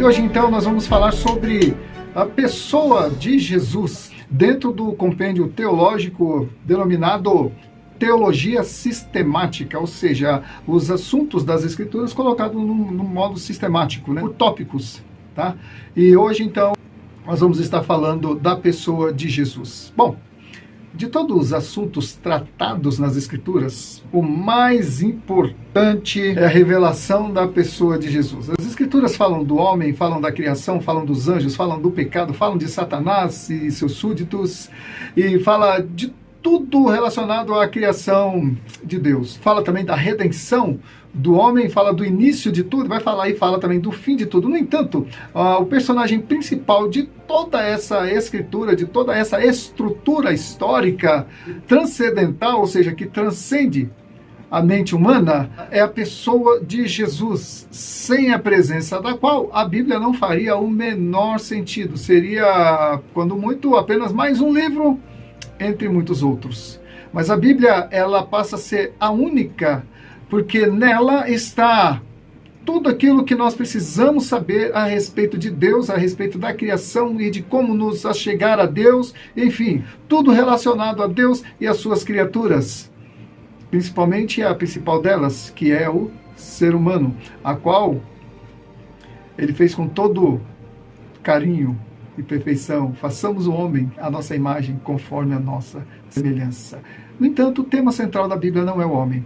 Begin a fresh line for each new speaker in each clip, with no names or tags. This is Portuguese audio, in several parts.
E hoje então nós vamos falar sobre a pessoa de Jesus dentro do compêndio teológico denominado teologia sistemática, ou seja, os assuntos das escrituras colocados num modo sistemático, por tópicos, tá? E hoje então nós vamos estar falando da pessoa de Jesus. Bom, de todos os assuntos tratados nas Escrituras, o mais importante é a revelação da pessoa de Jesus. As Escrituras falam do homem, falam da criação, falam dos anjos, falam do pecado, falam de Satanás e seus súditos, e fala de tudo relacionado à criação de Deus. Fala também da redenção do homem, fala do início de tudo, vai falar e fala também do fim de tudo. No entanto, o personagem principal de toda essa escritura, de toda essa estrutura histórica transcendental, ou seja, que transcende a mente humana, é a pessoa de Jesus, sem a presença da qual a Bíblia não faria o menor sentido. Seria, quando muito, apenas mais um livro entre muitos outros. Mas a Bíblia, ela passa a ser a única, porque nela está tudo aquilo que nós precisamos saber a respeito de Deus, a respeito da criação e de como nos achegar a Deus, enfim, tudo relacionado a Deus e às suas criaturas. Principalmente a principal delas, que é o ser humano, a qual ele fez com todo carinho e perfeição. Façamos o homem à nossa imagem, conforme a nossa semelhança. No entanto, o tema central da Bíblia não é o homem,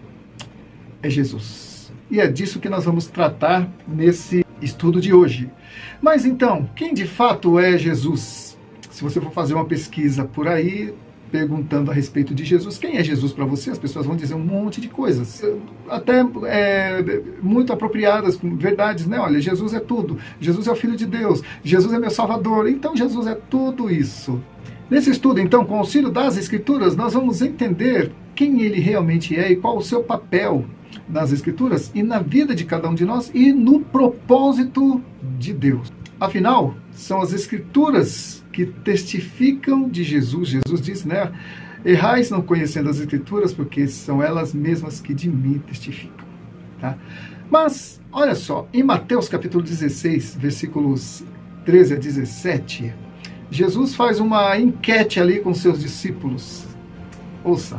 é Jesus. E é disso que nós vamos tratar nesse estudo de hoje. Mas então, quem de fato é Jesus? Se você for fazer uma pesquisa por aí, perguntando a respeito de Jesus, quem é Jesus para você? As pessoas vão dizer um monte de coisas, até muito apropriadas, verdades, né? Olha, Jesus é tudo, Jesus é o Filho de Deus, Jesus é meu Salvador, então Jesus é tudo isso. Nesse estudo, então, com o auxílio das Escrituras, nós vamos entender quem ele realmente é e qual o seu papel nas Escrituras e na vida de cada um de nós e no propósito de Deus. Afinal, são as Escrituras que testificam de Jesus. Jesus diz, né? Errais não conhecendo as Escrituras, porque são elas mesmas que de mim testificam. Tá? Mas, olha só, em Mateus capítulo 16, versículos 13 a 17, Jesus faz uma enquete ali com seus discípulos. Ouça.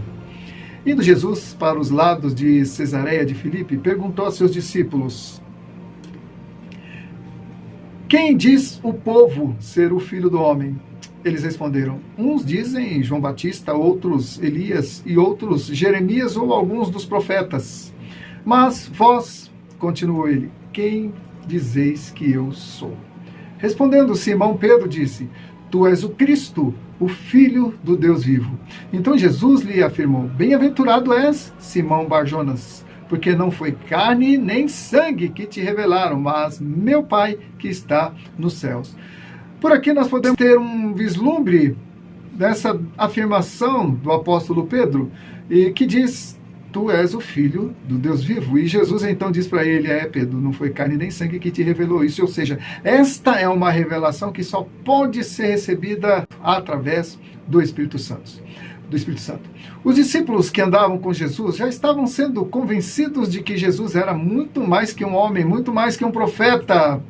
Indo Jesus para os lados de Cesareia de Filipe, perguntou a seus discípulos: quem diz o povo ser o Filho do Homem? Eles responderam: uns dizem João Batista, outros Elias e outros Jeremias ou alguns dos profetas. Mas vós, continuou ele, quem dizeis que eu sou? Respondendo Simão Pedro disse: tu és o Cristo, o Filho do Deus vivo. Então Jesus lhe afirmou: bem-aventurado és, Simão Barjonas, porque não foi carne nem sangue que te revelaram, mas meu Pai que está nos céus. Por aqui nós podemos ter um vislumbre dessa afirmação do apóstolo Pedro, e que diz: tu és o Filho do Deus vivo. E Jesus então diz para ele: Pedro, não foi carne nem sangue que te revelou isso. Ou seja, esta é uma revelação que só pode ser recebida através do Espírito Santo. Os discípulos que andavam com Jesus já estavam sendo convencidos de que Jesus era muito mais que um homem, muito mais que um profeta.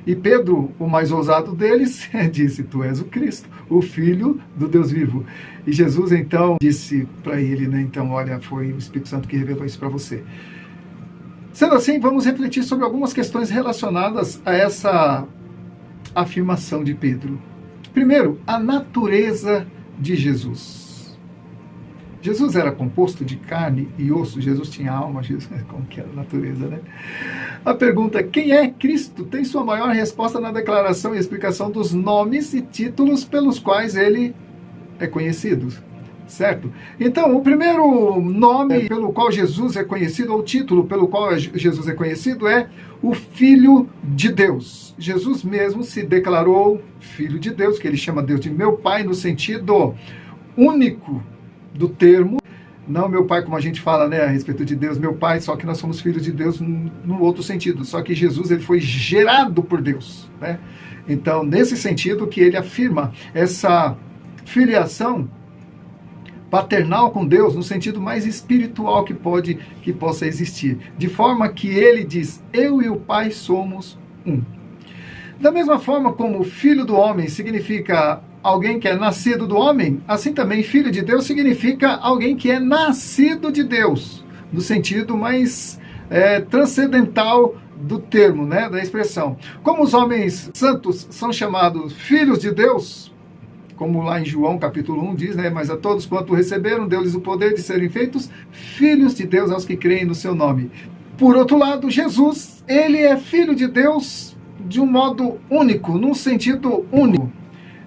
E Pedro, o mais ousado deles, disse: tu és o Cristo, o Filho do Deus vivo. E Jesus então disse para ele, né? Então, olha, foi o Espírito Santo que revelou isso para você. Sendo assim, vamos refletir sobre algumas questões relacionadas a essa afirmação de Pedro. Primeiro, a natureza de Jesus. Jesus era composto de carne e osso. Jesus tinha alma. Jesus, como que era a natureza, né? A pergunta, quem é Cristo, tem sua maior resposta na declaração e explicação dos nomes e títulos pelos quais ele é conhecido, certo? Então, o primeiro nome pelo qual Jesus é conhecido, ou título pelo qual Jesus é conhecido, é o Filho de Deus. Jesus mesmo se declarou Filho de Deus, que ele chama Deus de meu Pai, no sentido único do termo, não meu pai como a gente fala, né, a respeito de Deus, meu pai, só que nós somos filhos de Deus no outro sentido, só que Jesus ele foi gerado por Deus, né? Então, nesse sentido que ele afirma essa filiação paternal com Deus, no sentido mais espiritual que possa existir, de forma que ele diz: eu e o Pai somos um. Da mesma forma como filho do homem significa alguém que é nascido do homem, assim também filho de Deus significa alguém que é nascido de Deus, no sentido mais transcendental do termo, né, da expressão. Como os homens santos são chamados filhos de Deus, como lá em João capítulo 1 diz, né, mas a todos quanto receberam, deu-lhes o poder de serem feitos filhos de Deus aos que creem no seu nome. Por outro lado, Jesus, ele é filho de Deus de um modo único, num sentido único.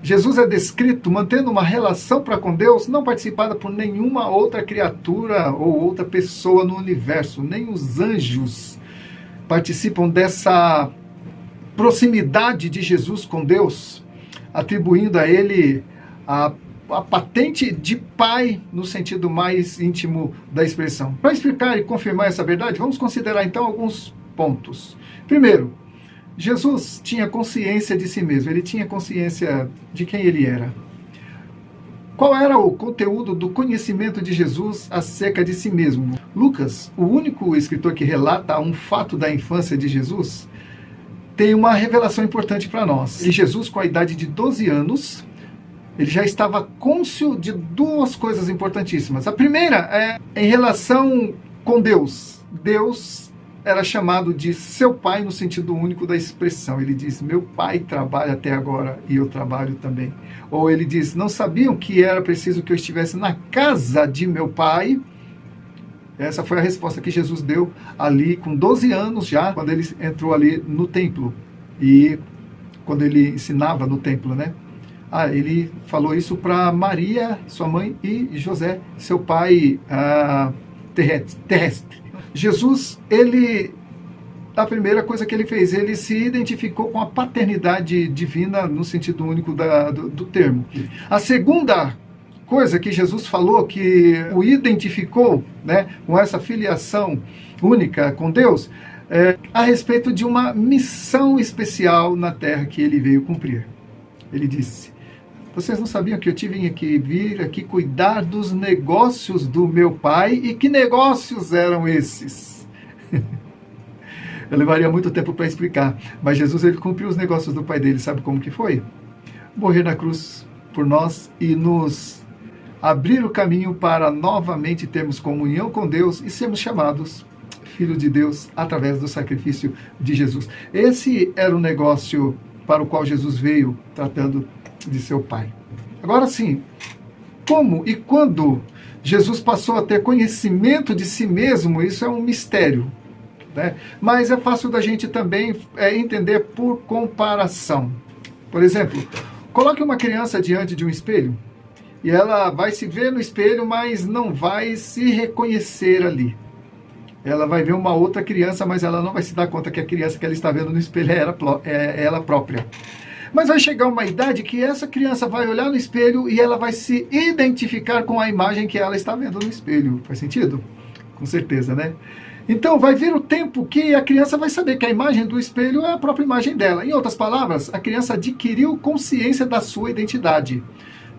Jesus é descrito mantendo uma relação para com Deus não participada por nenhuma outra criatura ou outra pessoa no universo. Nem os anjos participam dessa proximidade de Jesus com Deus, atribuindo a ele a patente de pai no sentido mais íntimo da expressão. Para explicar e confirmar essa verdade, vamos considerar então alguns pontos. Primeiro, Jesus tinha consciência de si mesmo, ele tinha consciência de quem ele era. Qual era o conteúdo do conhecimento de Jesus acerca de si mesmo? Lucas, o único escritor que relata um fato da infância de Jesus, tem uma revelação importante para nós. E Jesus, com a idade de 12 anos, ele já estava cônscio de duas coisas importantíssimas. A primeira é em relação com Deus. Deus era chamado de seu pai no sentido único da expressão. Ele diz, meu pai trabalha até agora e eu trabalho também. Ou ele diz, não sabiam que era preciso que eu estivesse na casa de meu pai? Essa foi a resposta que Jesus deu ali com 12 anos já, quando ele entrou ali no templo. E quando ele ensinava no templo, né? Ele falou isso para Maria, sua mãe, e José, seu pai terrestre. Jesus, a primeira coisa que ele fez, ele se identificou com a paternidade divina no sentido único do termo. A segunda coisa que Jesus falou, que o identificou, né, com essa filiação única com Deus, a respeito de uma missão especial na terra que ele veio cumprir. Ele disse, vocês não sabiam que eu tive que vir aqui cuidar dos negócios do meu pai? E que negócios eram esses? Eu levaria muito tempo para explicar, mas Jesus, ele cumpriu os negócios do pai dele. Sabe como que foi? Morrer na cruz por nós e nos abrir o caminho para novamente termos comunhão com Deus e sermos chamados filhos de Deus através do sacrifício de Jesus. Esse era o negócio para o qual Jesus veio, tratando de seu pai. Agora sim, como e quando Jesus passou a ter conhecimento de si mesmo, isso é um mistério, né? Mas é fácil da gente também entender por comparação. Por exemplo, coloque uma criança diante de um espelho e ela vai se ver no espelho, mas não vai se reconhecer ali. Ela vai ver uma outra criança, mas ela não vai se dar conta que a criança que ela está vendo no espelho é ela própria. Mas vai chegar uma idade que essa criança vai olhar no espelho e ela vai se identificar com a imagem que ela está vendo no espelho. Faz sentido? Com certeza, né? Então vai vir o tempo que a criança vai saber que a imagem do espelho é a própria imagem dela. Em outras palavras, a criança adquiriu consciência da sua identidade.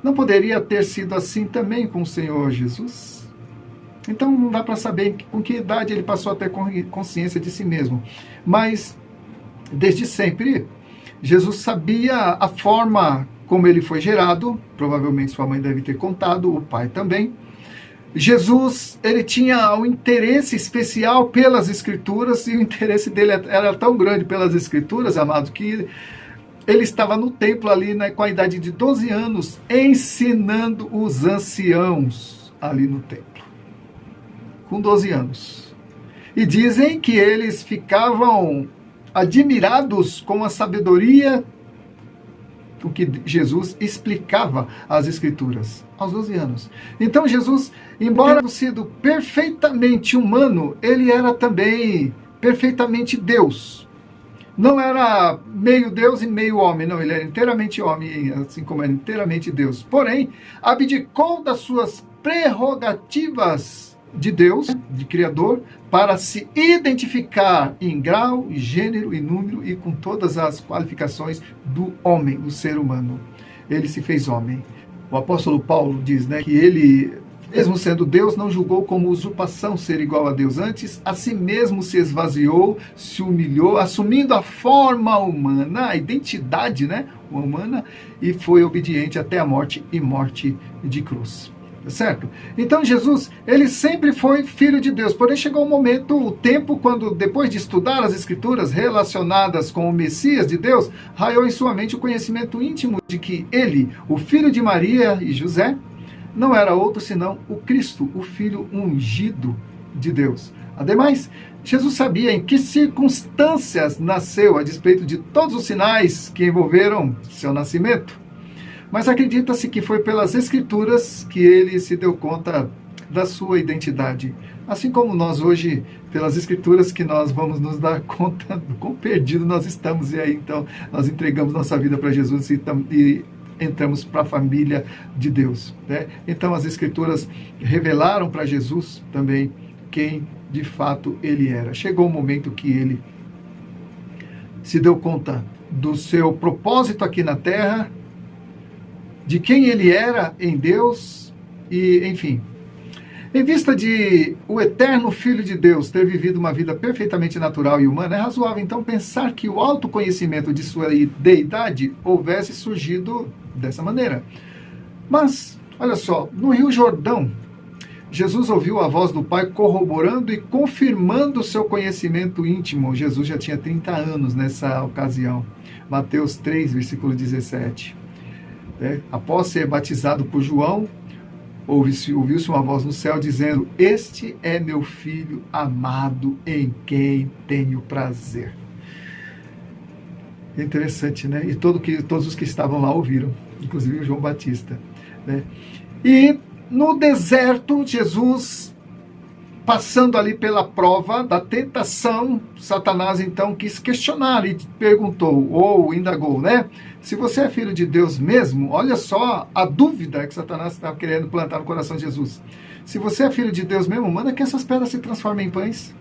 Não poderia ter sido assim também com o Senhor Jesus? Então não dá para saber com que idade ele passou a ter consciência de si mesmo. Mas, desde sempre, Jesus sabia a forma como ele foi gerado, provavelmente sua mãe deve ter contado, o pai também. Jesus, ele tinha um interesse especial pelas Escrituras, e o interesse dele era tão grande pelas Escrituras, amado, que ele estava no templo ali, né, com a idade de 12 anos, ensinando os anciãos ali no templo. Com 12 anos. E dizem que eles ficavam admirados com a sabedoria com que Jesus explicava as Escrituras aos 12 anos. Então Jesus, embora tendo sido perfeitamente humano, ele era também perfeitamente Deus. Não era meio Deus e meio homem, não, ele era inteiramente homem, assim como era inteiramente Deus. Porém, abdicou das suas prerrogativas de Deus, de Criador, para se identificar em grau, gênero e número e com todas as qualificações do homem, do ser humano. Ele se fez homem. O apóstolo Paulo diz, né, que ele Mesmo sendo Deus, não julgou como usurpação ser igual a Deus. Antes, a si mesmo se esvaziou, se humilhou, assumindo a forma humana, a identidade, né, humana, e foi obediente até a morte e morte de cruz. Certo? Então Jesus, ele sempre foi filho de Deus, porém chegou um momento, o tempo, quando depois de estudar as escrituras relacionadas com o Messias de Deus, raiou em sua mente o conhecimento íntimo de que ele, o filho de Maria e José, não era outro senão o Cristo, o Filho ungido de Deus. Ademais, Jesus sabia em que circunstâncias nasceu, a despeito de todos os sinais que envolveram seu nascimento. Mas acredita-se que foi pelas Escrituras que ele se deu conta da sua identidade. Assim como nós hoje, pelas Escrituras, que nós vamos nos dar conta do quão perdido nós estamos. E aí, então, nós entregamos nossa vida para Jesus e entramos para a família de Deus, né? Então, as Escrituras revelaram para Jesus também quem, de fato, ele era. Chegou o momento que ele se deu conta do seu propósito aqui na Terra, de quem ele era em Deus e, enfim. Em vista de o eterno Filho de Deus ter vivido uma vida perfeitamente natural e humana, é razoável então pensar que o autoconhecimento de sua deidade houvesse surgido dessa maneira. Mas, olha só, no Rio Jordão, Jesus ouviu a voz do Pai corroborando e confirmando seu conhecimento íntimo. Jesus já tinha 30 anos nessa ocasião. Mateus 3, versículo 17. Após ser batizado por João, ouviu-se uma voz no céu dizendo: "Este é meu filho amado, em quem tenho prazer." Interessante, né? E todos os que estavam lá ouviram, inclusive o João Batista, né? E no deserto, Jesus, passando ali pela prova da tentação, Satanás então quis questionar e perguntou, ou indagou, né? Se você é filho de Deus mesmo, olha só a dúvida que Satanás estava querendo plantar no coração de Jesus. Se você é filho de Deus mesmo, manda que essas pedras se transformem em pães.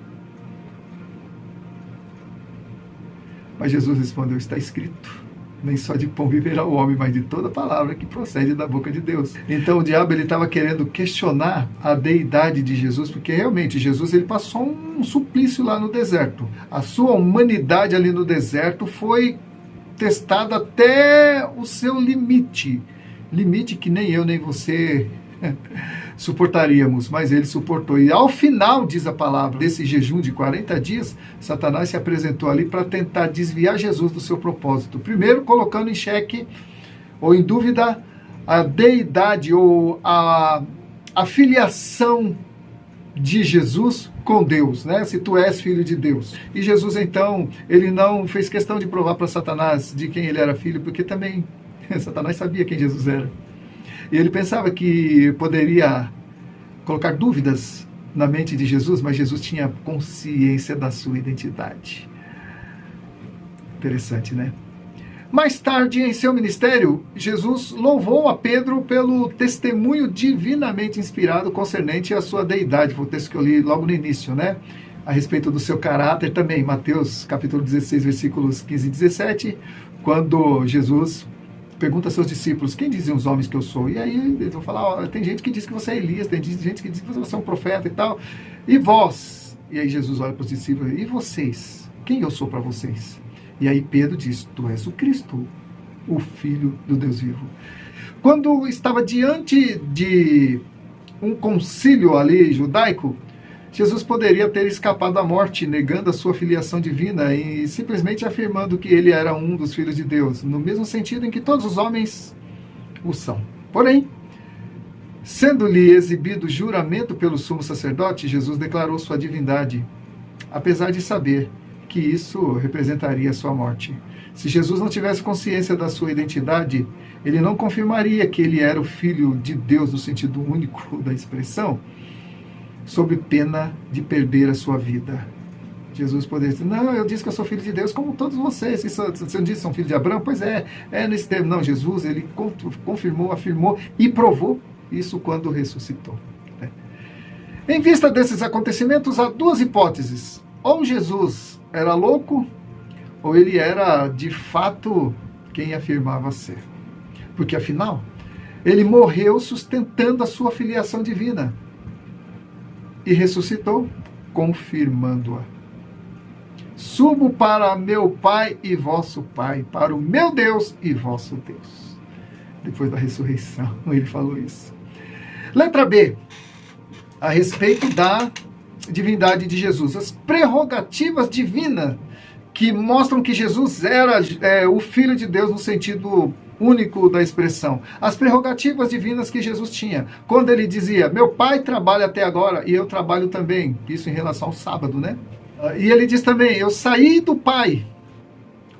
Mas Jesus respondeu: está escrito, nem só de pão viverá o homem, mas de toda palavra que procede da boca de Deus. Então o diabo estava querendo questionar a deidade de Jesus, porque realmente Jesus ele passou um suplício lá no deserto. A sua humanidade ali no deserto foi testada até o seu limite. Limite que nem eu nem você suportaríamos, mas ele suportou. E ao final, diz a palavra, desse jejum de 40 dias, Satanás se apresentou ali para tentar desviar Jesus do seu propósito. Primeiro, colocando em xeque, ou em dúvida, a deidade ou a filiação de Jesus com Deus, né? Se tu és filho de Deus. E Jesus, então, ele não fez questão de provar para Satanás de quem ele era filho, porque também Satanás sabia quem Jesus era. E ele pensava que poderia colocar dúvidas na mente de Jesus, mas Jesus tinha consciência da sua identidade. Interessante, né? Mais tarde, em seu ministério, Jesus louvou a Pedro pelo testemunho divinamente inspirado concernente à sua deidade. Foi o texto que eu li logo no início, né? A respeito do seu caráter também. Mateus, capítulo 16, versículos 15 e 17, quando Jesus pergunta aos seus discípulos: quem dizem os homens que eu sou? E aí eles vão falar: tem gente que diz que você é Elias, tem gente que diz que você é um profeta e tal. E vós? E aí Jesus olha para os discípulos: e vocês? Quem eu sou para vocês? E aí Pedro diz: tu és o Cristo, o Filho do Deus vivo. Quando estava diante de um concílio ali judaico, Jesus poderia ter escapado da morte, negando a sua filiação divina e simplesmente afirmando que ele era um dos filhos de Deus, no mesmo sentido em que todos os homens o são. Porém, sendo-lhe exibido juramento pelo sumo sacerdote, Jesus declarou sua divindade, apesar de saber que isso representaria sua morte. Se Jesus não tivesse consciência da sua identidade, ele não confirmaria que ele era o Filho de Deus no sentido único da expressão, sob pena de perder a sua vida. Jesus poderia dizer: não, eu disse que eu sou filho de Deus, como todos vocês. Você não disse que são filhos de Abraão? Pois é nesse termo. Não, Jesus, ele confirmou, afirmou e provou isso quando ressuscitou. Em vista desses acontecimentos, há duas hipóteses. Ou Jesus era louco, ou ele era, de fato, quem afirmava ser. Porque, afinal, Ele morreu sustentando a sua filiação divina e ressuscitou, confirmando-a. Subo para meu Pai e vosso Pai, para o meu Deus e vosso Deus. Depois da ressurreição, ele falou isso. Letra B, a respeito da divindade de Jesus. As prerrogativas divinas que mostram que Jesus era o Filho de Deus no sentido único da expressão. As prerrogativas divinas que Jesus tinha. Quando ele dizia, meu Pai trabalha até agora e eu trabalho também. Isso em relação ao sábado, né? E ele diz também, eu saí do Pai.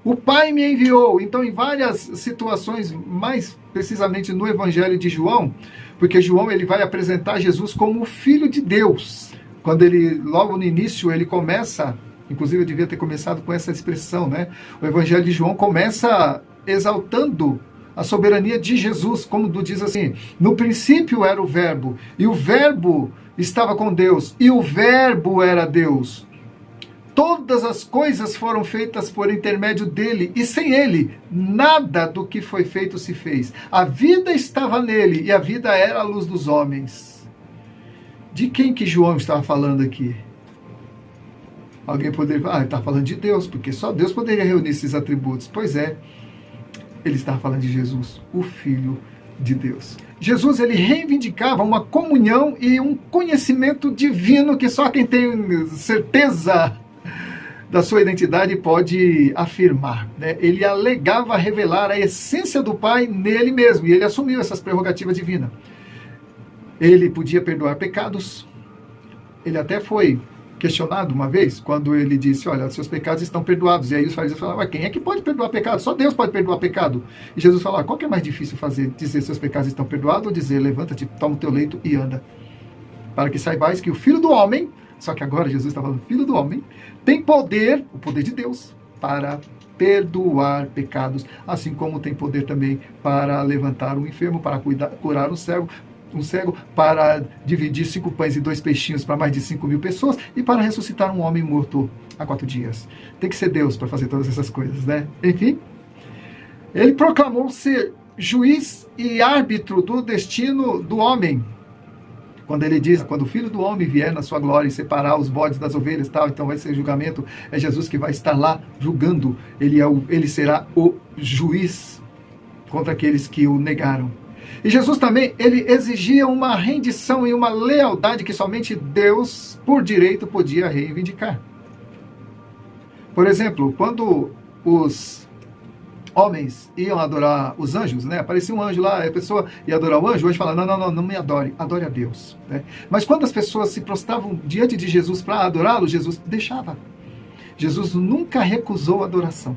O Pai me enviou. Então, em várias situações, mais precisamente no Evangelho de João, porque João ele vai apresentar Jesus como o Filho de Deus. Quando ele, logo no início, ele começa, inclusive eu devia ter começado com essa expressão, né? O Evangelho de João começa exaltando a soberania de Jesus, como diz assim, no princípio era o Verbo, e o Verbo estava com Deus, e o Verbo era Deus. Todas as coisas foram feitas por intermédio dele, e sem ele, nada do que foi feito se fez. A vida estava nele, e a vida era a luz dos homens. De quem que João estava falando aqui? Alguém poderia falar, ele está falando de Deus, porque só Deus poderia reunir esses atributos. Pois é, ele estava falando de Jesus, o Filho de Deus. Jesus, ele reivindicava uma comunhão e um conhecimento divino que só quem tem certeza da sua identidade pode afirmar, né? Ele alegava revelar a essência do Pai nele mesmo, e ele assumiu essas prerrogativas divinas. Ele podia perdoar pecados. Ele até foi questionado uma vez, quando ele disse, olha, seus pecados estão perdoados. E aí os fariseus falaram, quem é que pode perdoar pecado? Só Deus pode perdoar pecado. E Jesus falou, qual que é mais difícil fazer? Dizer seus pecados estão perdoados ou dizer, levanta-te, toma o teu leito e anda? Para que saibais que o Filho do Homem, só que agora Jesus está falando, Filho do Homem, tem poder, o poder de Deus, para perdoar pecados, assim como tem poder também para levantar um enfermo, para curar um cego, para dividir 5 pães e 2 peixinhos para mais de 5.000 pessoas e para ressuscitar um homem morto há 4 dias. Tem que ser Deus para fazer todas essas coisas, né? Enfim, ele proclamou ser juiz e árbitro do destino do homem. Quando ele diz, quando o Filho do Homem vier na sua glória e separar os bodes das ovelhas, tal, então vai ser julgamento, é Jesus que vai estar lá julgando, ele será o juiz contra aqueles que o negaram. E Jesus também, ele exigia uma rendição e uma lealdade que somente Deus, por direito, podia reivindicar. Por exemplo, quando os homens iam adorar os anjos, né? Aparecia um anjo lá, a pessoa ia adorar o anjo falava, não me adore, adore a Deus. Né? Mas quando as pessoas se prostravam diante de Jesus para adorá-lo, Jesus deixava. Jesus nunca recusou a adoração.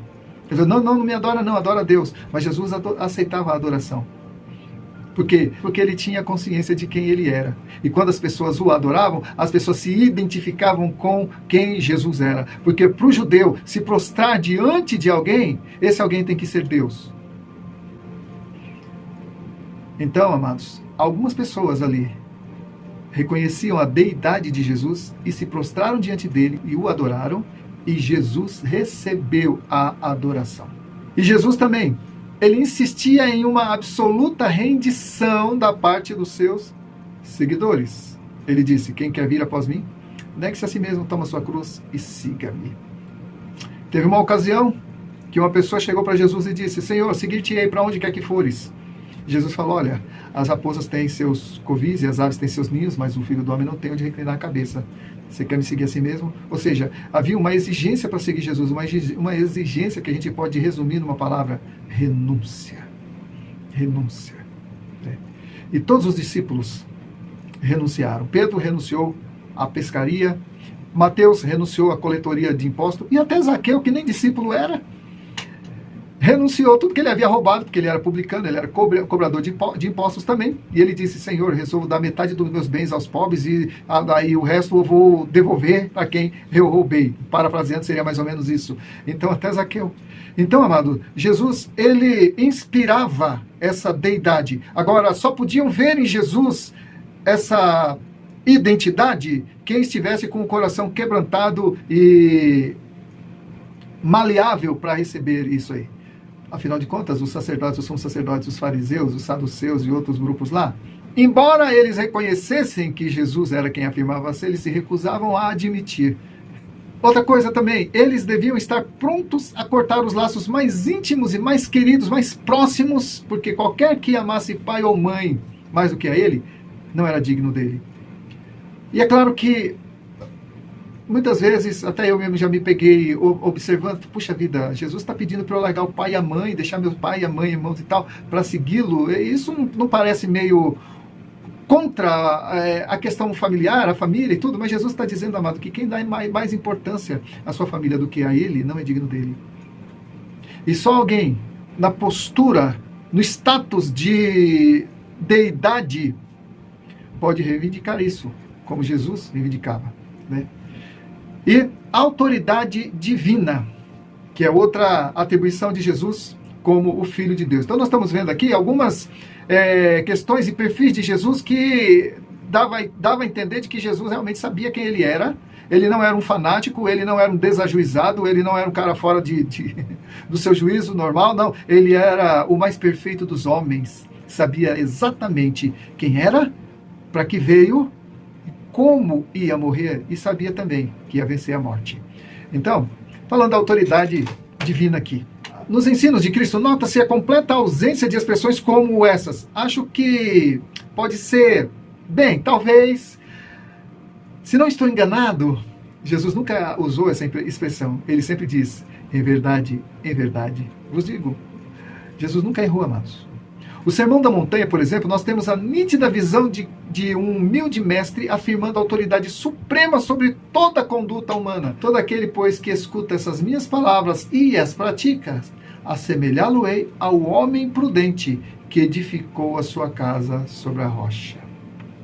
Ele falou, não me adora não, adora a Deus. Mas Jesus aceitava a adoração. Por quê? Porque ele tinha consciência de quem ele era. E quando as pessoas o adoravam, as pessoas se identificavam com quem Jesus era. Porque para o judeu, se prostrar diante de alguém, esse alguém tem que ser Deus. Então, amados, algumas pessoas ali reconheciam a deidade de Jesus e se prostraram diante dele e o adoraram, e Jesus recebeu a adoração. E Jesus também, ele insistia em uma absoluta rendição da parte dos seus seguidores. Ele disse, quem quer vir após mim, negue-se a si mesmo, toma sua cruz e siga-me. Teve uma ocasião que uma pessoa chegou para Jesus e disse, Senhor, seguir-te-ei para onde quer que fores. Jesus falou, olha, as raposas têm seus covis e as aves têm seus ninhos, mas o Filho do Homem não tem onde reclinar a cabeça. Você quer me seguir assim mesmo? Ou seja, havia uma exigência para seguir Jesus, uma exigência que a gente pode resumir numa palavra, renúncia. Renúncia. E todos os discípulos renunciaram. Pedro renunciou à pescaria, Mateus renunciou à coletoria de impostos, e até Zaqueu, que nem discípulo era, renunciou tudo que ele havia roubado, porque ele era publicano, ele era cobrador de impostos também. E ele disse, Senhor, resolvo dar metade dos meus bens aos pobres e daí o resto eu vou devolver para quem eu roubei. Parafraseando, seria mais ou menos isso. Então, até Zaqueu. Então, amado, Jesus, ele inspirava essa deidade. Agora, só podiam ver em Jesus essa identidade quem estivesse com o coração quebrantado e maleável para receber isso aí. Afinal de contas, os sacerdotes, os sumos sacerdotes, os fariseus, os saduceus e outros grupos lá, embora eles reconhecessem que Jesus era quem afirmava ser, eles se recusavam a admitir. Outra coisa também, eles deviam estar prontos a cortar os laços mais íntimos e mais queridos, mais próximos, porque qualquer que amasse pai ou mãe mais do que a ele, não era digno dele. E é claro que muitas vezes, até eu mesmo já me peguei observando, puxa vida, Jesus está pedindo para eu largar o pai e a mãe, deixar meu pai e a mãe, irmãos e tal, para segui-lo. Isso não parece meio contra a questão familiar, a família e tudo, mas Jesus está dizendo, amado, que quem dá mais importância à sua família do que a ele, não é digno dele. E só alguém na postura, no status de deidade, pode reivindicar isso, como Jesus reivindicava, né? E autoridade divina, que é outra atribuição de Jesus como o Filho de Deus. Então nós estamos vendo aqui algumas questões e perfis de Jesus que dava a entender de que Jesus realmente sabia quem ele era. Ele não era um fanático, ele não era um desajuizado, ele não era um cara fora do seu juízo normal, não. Ele era o mais perfeito dos homens, sabia exatamente quem era, para que veio, como ia morrer, e sabia também que ia vencer a morte. Então, falando da autoridade divina aqui, nos ensinos de Cristo, nota-se a completa ausência de expressões como essas. Acho que pode ser, bem, talvez, se não estou enganado, Jesus nunca usou essa expressão. Ele sempre diz, em verdade, vos digo. Jesus nunca errou, amados. O Sermão da Montanha, por exemplo, nós temos a nítida visão de um humilde mestre afirmando a autoridade suprema sobre toda a conduta humana. Todo aquele, pois, que escuta essas minhas palavras e as pratica, assemelhá-lo-ei ao homem prudente que edificou a sua casa sobre a rocha.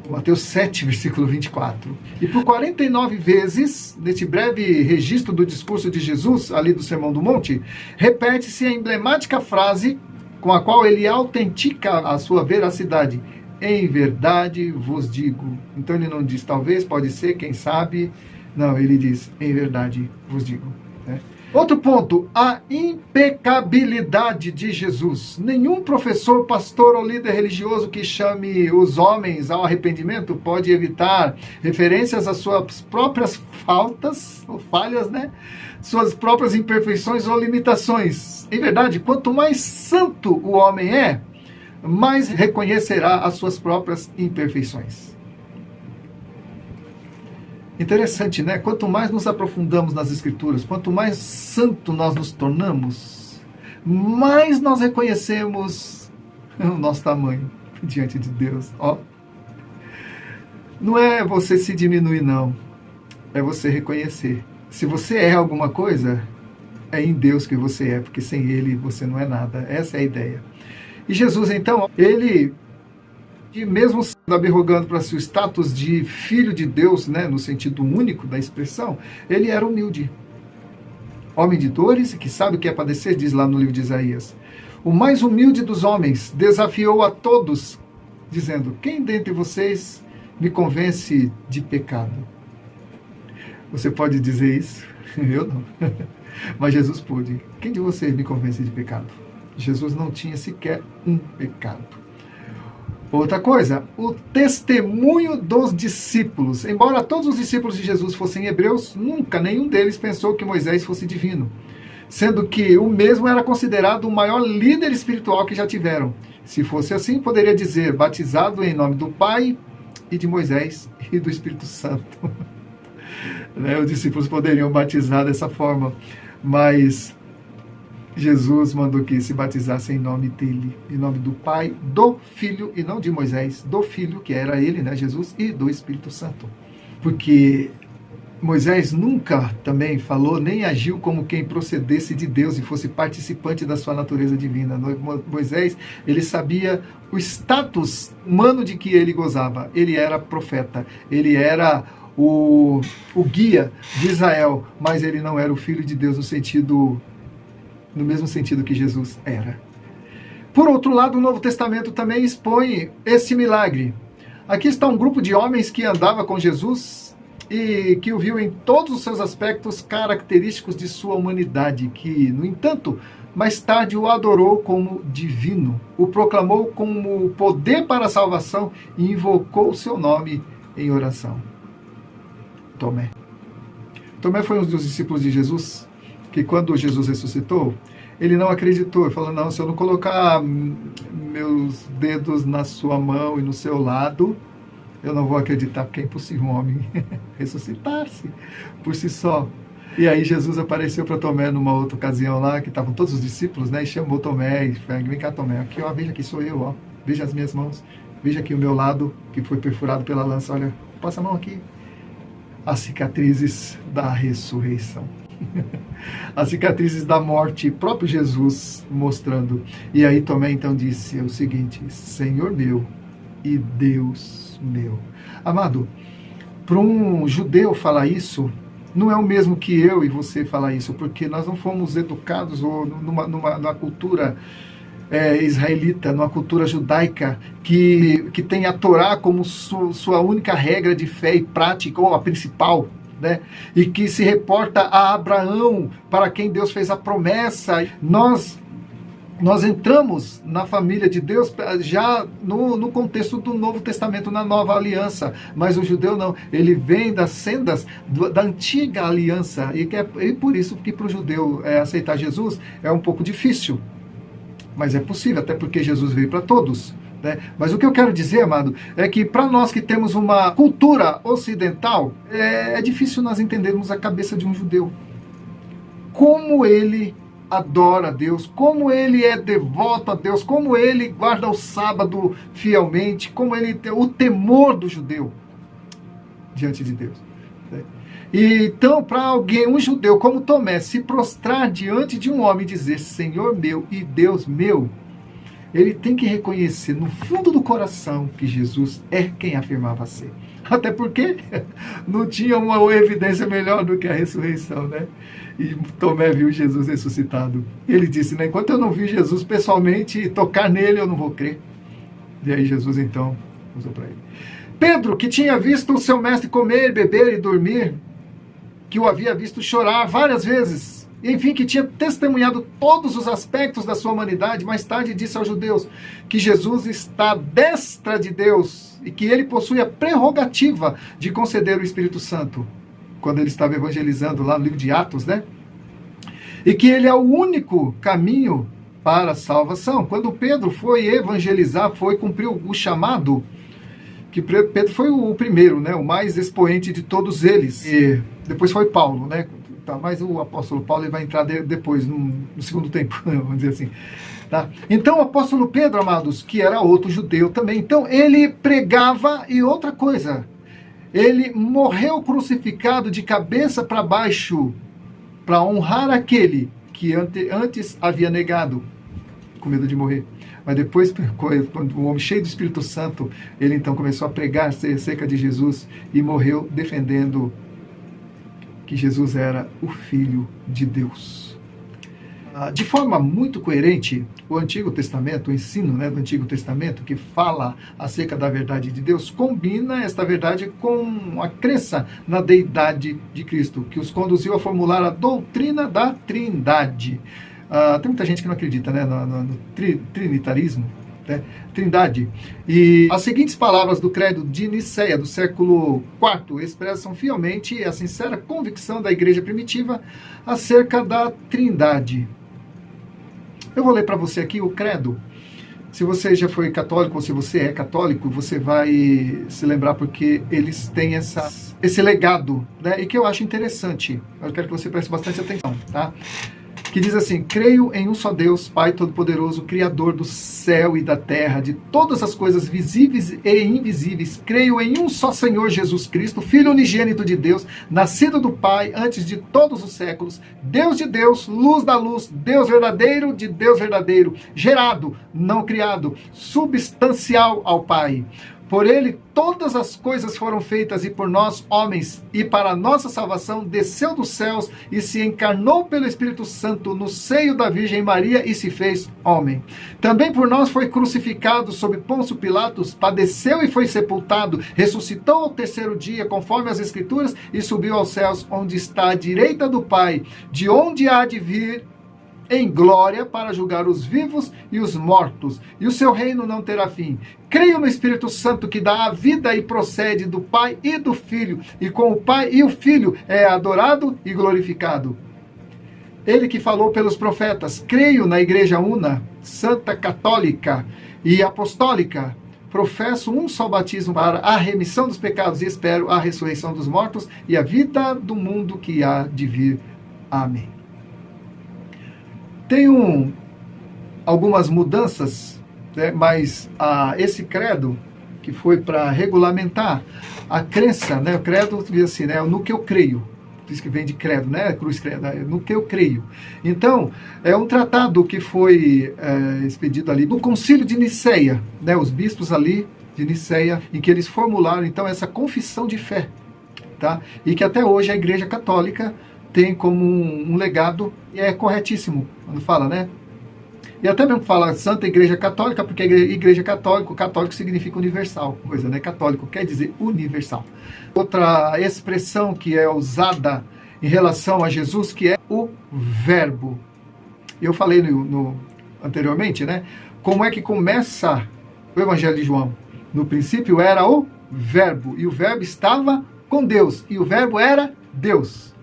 Mateus 7, versículo 24. E por 49 vezes, neste breve registro do discurso de Jesus, ali do Sermão do Monte, repete-se a emblemática frase com a qual ele autentica a sua veracidade. Em verdade vos digo. Então ele não diz talvez, pode ser, quem sabe. Não, ele diz, em verdade vos digo. Né? Outro ponto, a impecabilidade de Jesus. Nenhum professor, pastor ou líder religioso que chame os homens ao arrependimento pode evitar referências às suas próprias faltas, ou falhas, né? Suas próprias imperfeições ou limitações. Em verdade, quanto mais santo o homem é, mais reconhecerá as suas próprias imperfeições. Interessante, né? Quanto mais nos aprofundamos nas Escrituras, quanto mais santo nós nos tornamos, mais nós reconhecemos o nosso tamanho diante de Deus. Ó, não é você se diminuir, não. É você reconhecer. Se você é alguma coisa, é em Deus que você é, porque sem Ele você não é nada. Essa é a ideia. E Jesus, então, ele, mesmo sendo arrogando para si o status de filho de Deus, né, no sentido único da expressão, ele era humilde. Homem de dores, que sabe o que é padecer, diz lá no livro de Isaías. O mais humilde dos homens desafiou a todos, dizendo, quem dentre vocês me convence de pecado? Você pode dizer isso? Eu não. Mas Jesus pôde. Quem de vocês me convence de pecado? Jesus não tinha sequer um pecado. Outra coisa, o testemunho dos discípulos. Embora todos os discípulos de Jesus fossem hebreus, nunca nenhum deles pensou que Moisés fosse divino. Sendo que o mesmo era considerado o maior líder espiritual que já tiveram. Se fosse assim, poderia dizer, batizado em nome do Pai e de Moisés e do Espírito Santo. Os discípulos poderiam batizar dessa forma, mas Jesus mandou que se batizasse em nome dele, em nome do Pai, do Filho, e não de Moisés, do Filho, que era ele, né, Jesus, e do Espírito Santo. Porque Moisés nunca também falou, nem agiu como quem procedesse de Deus e fosse participante da sua natureza divina. Moisés, ele sabia o status humano de que ele gozava. Ele era profeta, ele era o guia de Israel, mas ele não era o Filho de Deus no mesmo sentido que Jesus era. Por outro lado, o Novo Testamento também expõe esse milagre. Aqui está um grupo de homens que andava com Jesus e que o viu em todos os seus aspectos característicos de sua humanidade, que, no entanto, mais tarde o adorou como divino, o proclamou como poder para a salvação e invocou o seu nome em oração. Tomé. Tomé foi um dos discípulos de Jesus, que quando Jesus ressuscitou, ele não acreditou. Ele falou, não, se eu não colocar meus dedos na sua mão e no seu lado, eu não vou acreditar, porque é impossível um homem ressuscitar-se por si só. E aí Jesus apareceu para Tomé numa outra ocasião lá, que estavam todos os discípulos, né? E chamou Tomé e falou, vem cá, Tomé, aqui, ó, veja aqui sou eu, ó. Veja as minhas mãos, veja aqui o meu lado, que foi perfurado pela lança, olha, passa a mão aqui. As cicatrizes da ressurreição. As cicatrizes da morte, próprio Jesus mostrando. E aí Tomé então disse o seguinte, Senhor meu e Deus meu. Amado, para um judeu falar isso, não é o mesmo que eu e você falar isso, porque nós não fomos educados numa cultura israelita, numa cultura judaica que tem a Torá como sua única regra de fé e prática, ou a principal, né? E que se reporta a Abraão, para quem Deus fez a promessa. Nós entramos na família de Deus já no contexto do Novo Testamento, na Nova Aliança, mas o judeu não, ele vem das sendas da antiga aliança, e por isso que para o judeu aceitar Jesus é um pouco difícil, mas é possível, até porque Jesus veio para todos, né? Mas o que eu quero dizer, amado, é que para nós que temos uma cultura ocidental, é difícil nós entendermos a cabeça de um judeu, como ele adora a Deus, como ele é devoto a Deus, como ele guarda o sábado fielmente, como ele tem o temor do judeu diante de Deus, né? E então, para alguém, um judeu como Tomé, se prostrar diante de um homem e dizer Senhor meu e Deus meu, ele tem que reconhecer no fundo do coração que Jesus é quem afirmava ser. Até porque não tinha uma evidência melhor do que a ressurreição, né? E Tomé viu Jesus ressuscitado. Ele disse, né, enquanto eu não vi Jesus pessoalmente e tocar nele, eu não vou crer. E aí Jesus então usou para ele. Pedro, que tinha visto o seu mestre comer, beber e dormir, que o havia visto chorar várias vezes, enfim, que tinha testemunhado todos os aspectos da sua humanidade, mais tarde disse aos judeus que Jesus está à destra de Deus e que ele possui a prerrogativa de conceder o Espírito Santo, quando ele estava evangelizando lá no livro de Atos, né? E que ele é o único caminho para a salvação. Quando Pedro foi evangelizar, foi cumprir o chamado, que Pedro foi o primeiro, né? O mais expoente de todos eles. E depois foi Paulo, né? Mas o apóstolo Paulo ele vai entrar depois, no segundo tempo, vamos dizer assim. Tá? Então o apóstolo Pedro, amados, que era outro judeu também, então ele pregava, e outra coisa, ele morreu crucificado de cabeça para baixo, para honrar aquele que antes havia negado, com medo de morrer. Mas depois, quando o homem cheio do Espírito Santo, ele então começou a pregar acerca de Jesus e morreu defendendo que Jesus era o Filho de Deus. De forma muito coerente, o Antigo Testamento, o ensino, né, do Antigo Testamento, que fala acerca da verdade de Deus, combina esta verdade com a crença na deidade de Cristo, que os conduziu a formular a doutrina da Trindade. Tem muita gente que não acredita, né, no trinitarismo, né, Trindade. E as seguintes palavras do credo de Nicéia, do século IV, expressam fielmente a sincera convicção da igreja primitiva acerca da Trindade. Eu vou ler para você aqui o credo. Se você já foi católico ou se você é católico, você vai se lembrar porque eles têm esse legado, né, e que eu acho interessante. Eu quero que você preste bastante atenção, tá? Que diz assim: creio em um só Deus, Pai Todo-Poderoso, Criador do céu e da terra, de todas as coisas visíveis e invisíveis. Creio em um só Senhor Jesus Cristo, Filho unigênito de Deus, nascido do Pai antes de todos os séculos, Deus de Deus, luz da luz, Deus verdadeiro de Deus verdadeiro, gerado, não criado, substancial ao Pai. Por ele todas as coisas foram feitas, e por nós, homens, e para a nossa salvação, desceu dos céus e se encarnou pelo Espírito Santo no seio da Virgem Maria e se fez homem. Também por nós foi crucificado sob Pôncio Pilatos, padeceu e foi sepultado, ressuscitou ao terceiro dia, conforme as Escrituras, e subiu aos céus, onde está à direita do Pai, de onde há de vir em glória para julgar os vivos e os mortos, e o seu reino não terá fim. Creio no Espírito Santo que dá a vida e procede do Pai e do Filho, e com o Pai e o Filho é adorado e glorificado. Ele que falou pelos profetas: creio na Igreja Una, Santa, Católica e Apostólica. Professo um só batismo para a remissão dos pecados e espero a ressurreição dos mortos e a vida do mundo que há de vir. Amém. Tem algumas mudanças, né, mas esse credo, que foi para regulamentar a crença, né, o credo diz assim, né, no que eu creio. Diz que vem de credo, né? Cruz credo, no que eu creio. Então, é um tratado que foi expedido ali do Concílio de Niceia, né? Os bispos ali de Niceia, em que eles formularam, então, essa confissão de fé, tá? E que até hoje a Igreja Católica tem como um legado, e é corretíssimo quando fala, né? E até mesmo fala Santa Igreja Católica, porque a Igreja Católica, católico significa universal, coisa, né? Católico quer dizer universal. Outra expressão que é usada em relação a Jesus, que é o verbo. Eu falei anteriormente, né? Como é que começa o Evangelho de João? No princípio era o verbo, e o verbo estava com Deus, e o verbo era Deus.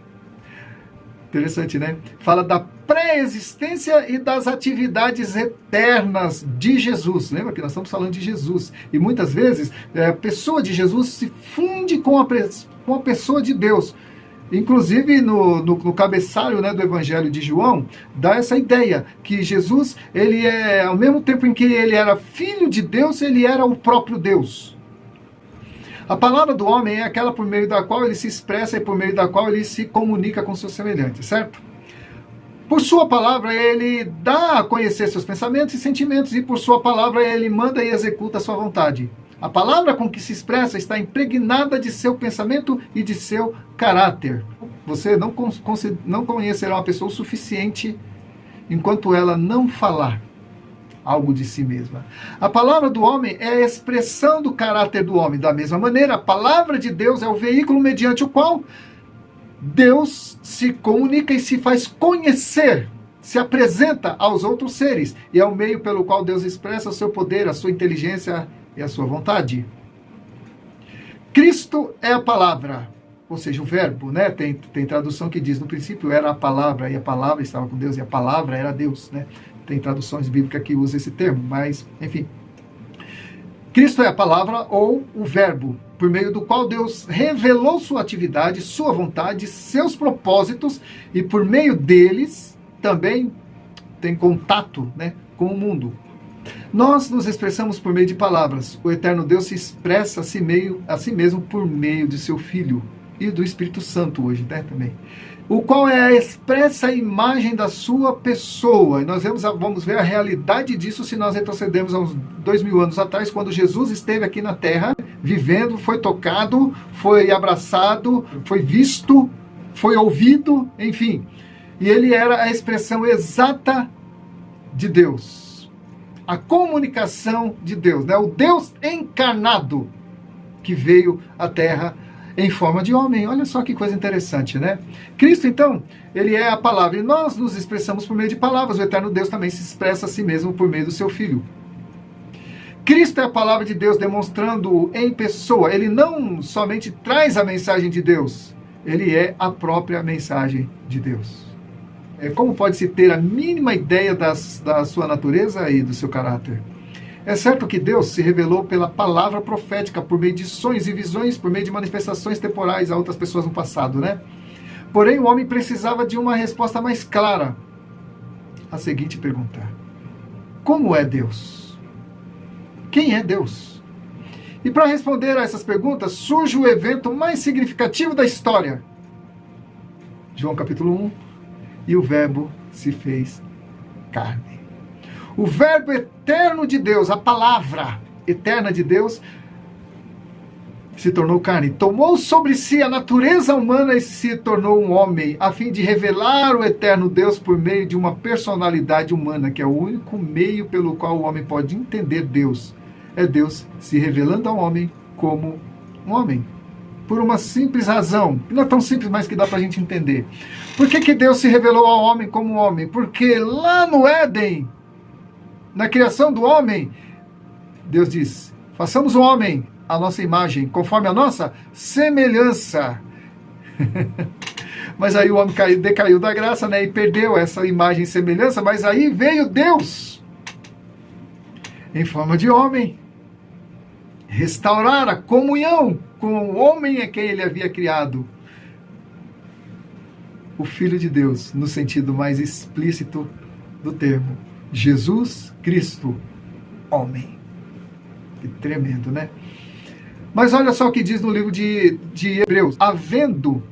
Interessante, né? Fala da pré-existência e das atividades eternas de Jesus. Lembra que nós estamos falando de Jesus. E muitas vezes a pessoa de Jesus se funde com a pessoa de Deus. Inclusive no cabeçalho, né, do Evangelho de João, dá essa ideia que Jesus, ele ao mesmo tempo em que ele era filho de Deus, ele era o próprio Deus. A palavra do homem é aquela por meio da qual ele se expressa e por meio da qual ele se comunica com seus semelhantes, certo? Por sua palavra, ele dá a conhecer seus pensamentos e sentimentos, e por sua palavra, ele manda e executa a sua vontade. A palavra com que se expressa está impregnada de seu pensamento e de seu caráter. Você não conhecerá uma pessoa o suficiente enquanto ela não falar algo de si mesma. A palavra do homem é a expressão do caráter do homem. Da mesma maneira, a palavra de Deus é o veículo mediante o qual Deus se comunica e se faz conhecer, se apresenta aos outros seres. E é o meio pelo qual Deus expressa o seu poder, a sua inteligência e a sua vontade. Cristo é a palavra, ou seja, o verbo, né? Tem tradução que diz, no princípio era a palavra, e a palavra estava com Deus, e a palavra era Deus, né? Tem traduções bíblicas que usam esse termo, mas, enfim. Cristo é a palavra ou o verbo, por meio do qual Deus revelou sua atividade, sua vontade, seus propósitos, e por meio deles também tem contato, né, com o mundo. Nós nos expressamos por meio de palavras. O eterno Deus se expressa a si mesmo por meio de seu Filho e do Espírito Santo hoje, né, também. O qual é a expressa imagem da sua pessoa. E nós vamos ver a realidade disso se nós retrocedermos a uns 2000 anos atrás, quando Jesus esteve aqui na Terra, vivendo, foi tocado, foi abraçado, foi visto, foi ouvido, enfim. E ele era a expressão exata de Deus. A comunicação de Deus, né? O Deus encarnado que veio à Terra em forma de homem. Olha só que coisa interessante, né? Cristo, então, ele é a palavra. E nós nos expressamos por meio de palavras. O eterno Deus também se expressa a si mesmo por meio do seu Filho. Cristo é a palavra de Deus demonstrando em pessoa. Ele não somente traz a mensagem de Deus, ele é a própria mensagem de Deus. Como pode-se ter a mínima ideia da sua natureza e do seu caráter? É certo que Deus se revelou pela palavra profética, por meio de sonhos e visões, por meio de manifestações temporais a outras pessoas no passado, né? Porém, o homem precisava de uma resposta mais clara. A seguinte pergunta: como é Deus? Quem é Deus? E para responder a essas perguntas, surge o evento mais significativo da história. João capítulo 1, e o verbo se fez carne. O verbo eterno de Deus, a palavra eterna de Deus, se tornou carne. Tomou sobre si a natureza humana e se tornou um homem, a fim de revelar o eterno Deus por meio de uma personalidade humana, que é o único meio pelo qual o homem pode entender Deus. É Deus se revelando ao homem como um homem. por uma simples razão, não é tão simples, mas que dá para a gente entender. Por que Deus se revelou ao homem como homem? Porque lá no Éden, na criação do homem, Deus diz, façamos o homem à nossa imagem, conforme a nossa semelhança. Mas aí o homem decaiu da graça, né, e perdeu essa imagem e semelhança, mas aí veio Deus, em forma de homem, restaurar a comunhão com o homem a quem ele havia criado. O Filho de Deus, no sentido mais explícito do termo. Jesus Cristo, homem. Que tremendo, né? Mas olha só o que diz no livro de Hebreus. Havendo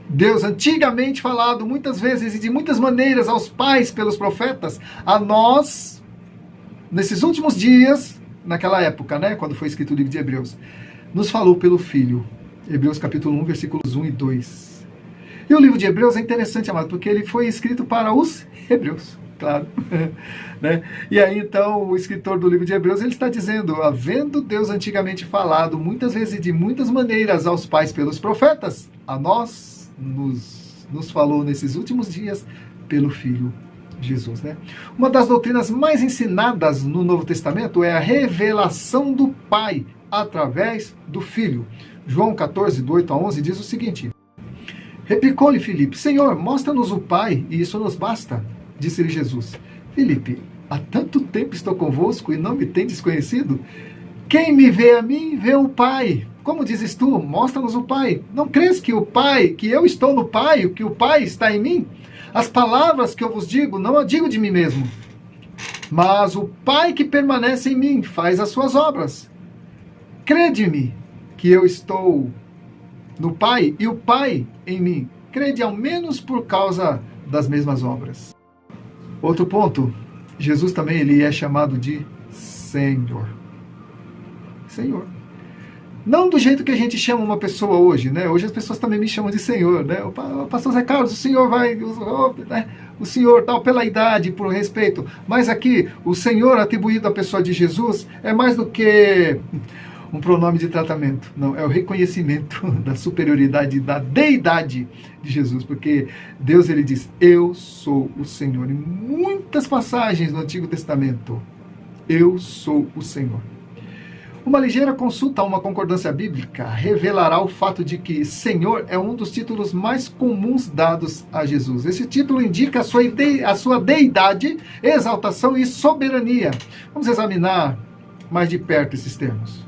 Deus antigamente falado muitas vezes e de muitas maneiras aos pais pelos profetas, a nós, nesses últimos dias, naquela época, né, quando foi escrito o livro de Hebreus, nos falou pelo Filho. Hebreus capítulo 1, versículos 1 e 2. E o livro de Hebreus é interessante, amado, porque ele foi escrito para os hebreus, claro. Né? E aí, então, o escritor do livro de Hebreus, ele está dizendo, havendo Deus antigamente falado, muitas vezes e de muitas maneiras aos pais pelos profetas, a nós nos falou nesses últimos dias pelo Filho Jesus, né? Uma das doutrinas mais ensinadas no Novo Testamento é a revelação do Pai através do Filho. João 14, do 8 a 11, diz o seguinte: replicou-lhe Filipe, Senhor, mostra-nos o Pai, e isso nos basta. Disse-lhe Jesus, Filipe, há tanto tempo estou convosco e não me tendes conhecido? Quem me vê a mim, vê o Pai. Como dizes tu, mostra-nos o Pai. Não crês que o Pai, que eu estou no Pai, que o Pai está em mim? As palavras que eu vos digo, não as digo de mim mesmo. Mas o Pai que permanece em mim faz as suas obras. Crede-me que eu estou no Pai e o Pai em mim. Crede ao menos por causa das mesmas obras. Outro ponto, Jesus também ele é chamado de Senhor. Senhor. Não do jeito que a gente chama uma pessoa hoje, né? Hoje as pessoas também me chamam de Senhor, né? O pastor Zé Carlos, o senhor vai, né? O senhor tal, pela idade, por respeito. Mas aqui, o Senhor atribuído à pessoa de Jesus é mais do que um pronome de tratamento. Não, é o reconhecimento da superioridade, da deidade de Jesus. Porque Deus, ele diz, eu sou o Senhor. Em muitas passagens do Antigo Testamento, eu sou o Senhor. Uma ligeira consulta a uma concordância bíblica revelará o fato de que Senhor é um dos títulos mais comuns dados a Jesus. Esse título indica a sua deidade, exaltação e soberania. Vamos examinar mais de perto esses termos.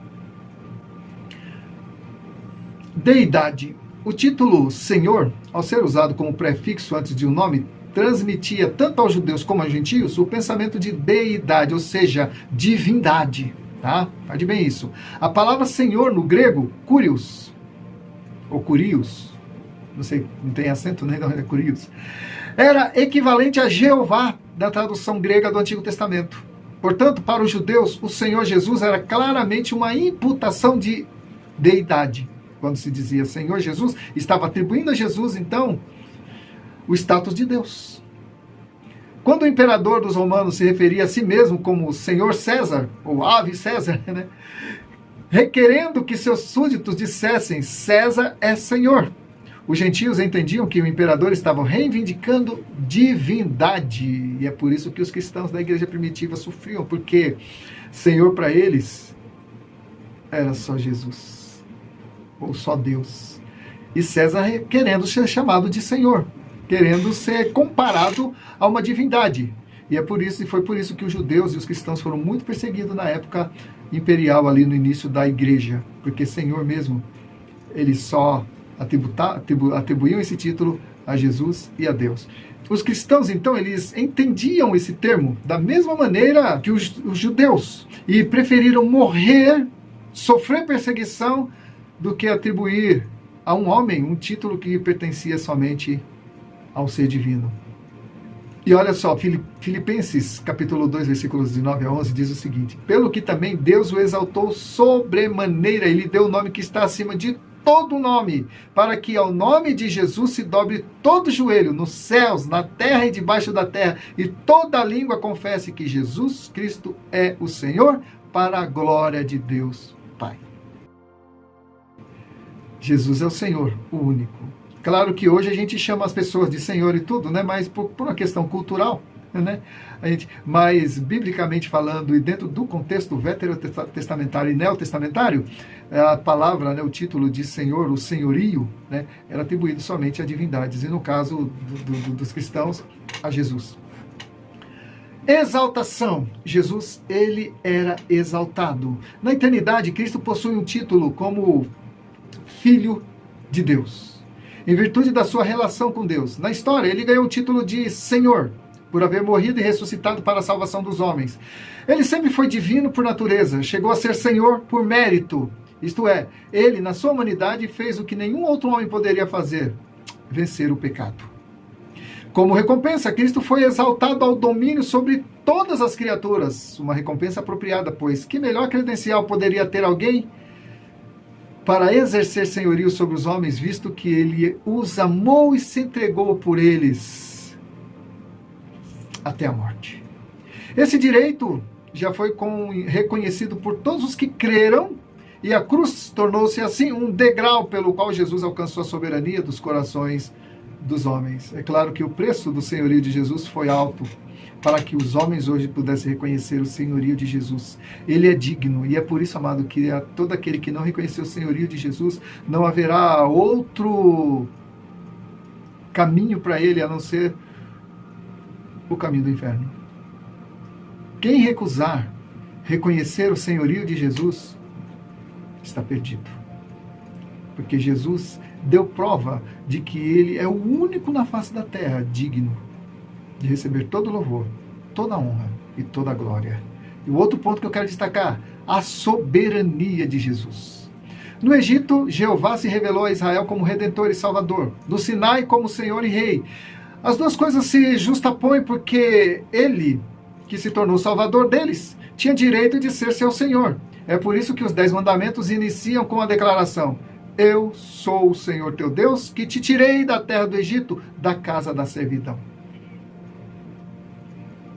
Deidade. O título Senhor, ao ser usado como prefixo antes de um nome, transmitia tanto aos judeus como aos gentios o pensamento de deidade, ou seja, divindade. Tá? Guarde bem isso. A palavra Senhor no grego, Kurios, ou Kurios, não sei, não tem acento, né? Não é Kurios, era equivalente a Jeová da tradução grega do Antigo Testamento. Portanto, para os judeus, o Senhor Jesus era claramente uma imputação de deidade. Quando se dizia Senhor Jesus, estava atribuindo a Jesus, então, o status de Deus. Quando o imperador dos romanos se referia a si mesmo como Senhor César, ou Ave César, né, requerendo que seus súditos dissessem César é Senhor, os gentios entendiam que o imperador estava reivindicando divindade. E é por isso que os cristãos da igreja primitiva sofriam, porque Senhor para eles era só Jesus, ou só Deus. E César querendo ser chamado de Senhor, querendo ser comparado a uma divindade. E foi por isso que os judeus e os cristãos foram muito perseguidos na época imperial, ali no início da igreja, porque Senhor mesmo, eles só atribuíam esse título a Jesus e a Deus. Os cristãos, então, eles entendiam esse termo da mesma maneira que os judeus, e preferiram morrer, sofrer perseguição, do que atribuir a um homem um título que pertencia somente ao ser divino. E olha só, Filipenses capítulo 2, versículos de 9 a 11, diz o seguinte: pelo que também Deus o exaltou sobremaneira, e lhe deu o nome que está acima de todo nome, para que ao nome de Jesus se dobre todo joelho, nos céus, na terra e debaixo da terra, e toda língua confesse que Jesus Cristo é o Senhor, para a glória de Deus Pai. Jesus é o Senhor, o único. Claro que hoje a gente chama as pessoas de Senhor e tudo, né? Mas por uma questão cultural, né? Mas, biblicamente falando, e dentro do contexto veterotestamentário e neotestamentário, a palavra, né, o título de Senhor, o senhorio, né, era atribuído somente a divindades, e no caso dos cristãos, a Jesus. Exaltação. Jesus, ele era exaltado. Na eternidade, Cristo possui um título como Filho de Deus, em virtude da sua relação com Deus. Na história, ele ganhou o título de Senhor, por haver morrido e ressuscitado para a salvação dos homens. Ele sempre foi divino por natureza, chegou a ser Senhor por mérito. Isto é, ele, na sua humanidade, fez o que nenhum outro homem poderia fazer: vencer o pecado. Como recompensa, Cristo foi exaltado ao domínio sobre todas as criaturas. Uma recompensa apropriada, pois que melhor credencial poderia ter alguém para exercer senhorio sobre os homens, visto que ele os amou e se entregou por eles até a morte. Esse direito já foi reconhecido por todos os que creram, e a cruz tornou-se assim um degrau pelo qual Jesus alcançou a soberania dos corações dos homens. É claro que o preço do senhorio de Jesus foi alto, para que os homens hoje pudessem reconhecer o senhorio de Jesus. Ele é digno, e é por isso, amado, que a todo aquele que não reconheceu o senhorio de Jesus, não haverá outro caminho para ele, a não ser o caminho do inferno. Quem recusar reconhecer o senhorio de Jesus, está perdido. Porque Jesus deu prova de que ele é o único na face da terra digno de receber todo louvor, toda honra e toda glória. E o outro ponto que eu quero destacar: a soberania de Jesus. No Egito, Jeová se revelou a Israel como Redentor e Salvador. No Sinai, como Senhor e Rei. As duas coisas se justapõem porque ele, que se tornou Salvador deles, tinha direito de ser seu Senhor. É por isso que os 10 mandamentos iniciam com a declaração: eu sou o Senhor teu Deus, que te tirei da terra do Egito, da casa da servidão.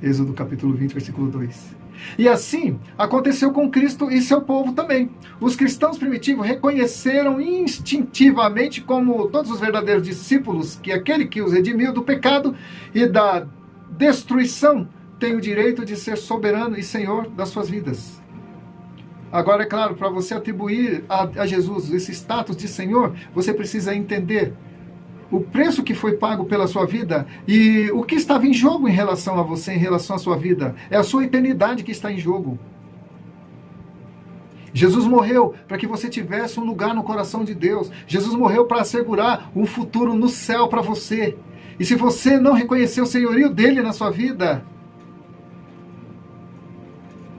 Êxodo capítulo 20, versículo 2. E assim aconteceu com Cristo e seu povo também. Os cristãos primitivos reconheceram instintivamente, como todos os verdadeiros discípulos, que aquele que os redimiu do pecado e da destruição tem o direito de ser soberano e senhor das suas vidas. Agora, é claro, para você atribuir a Jesus esse status de Senhor, você precisa entender o preço que foi pago pela sua vida e o que estava em jogo em relação a você, em relação à sua vida. É a sua eternidade que está em jogo. Jesus morreu para que você tivesse um lugar no coração de Deus. Jesus morreu para assegurar um futuro no céu para você. E se você não reconhecer o senhorio dele na sua vida,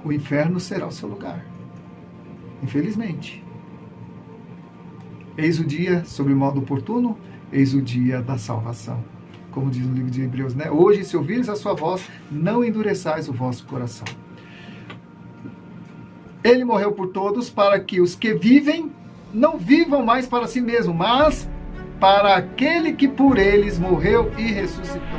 o inferno será o seu lugar. Infelizmente. Eis o dia, sob modo oportuno, eis o dia da salvação. Como diz no livro de Hebreus, né? Hoje, se ouvires a sua voz, não endureçais o vosso coração. Ele morreu por todos, para que os que vivem não vivam mais para si mesmos, mas para aquele que por eles morreu e ressuscitou.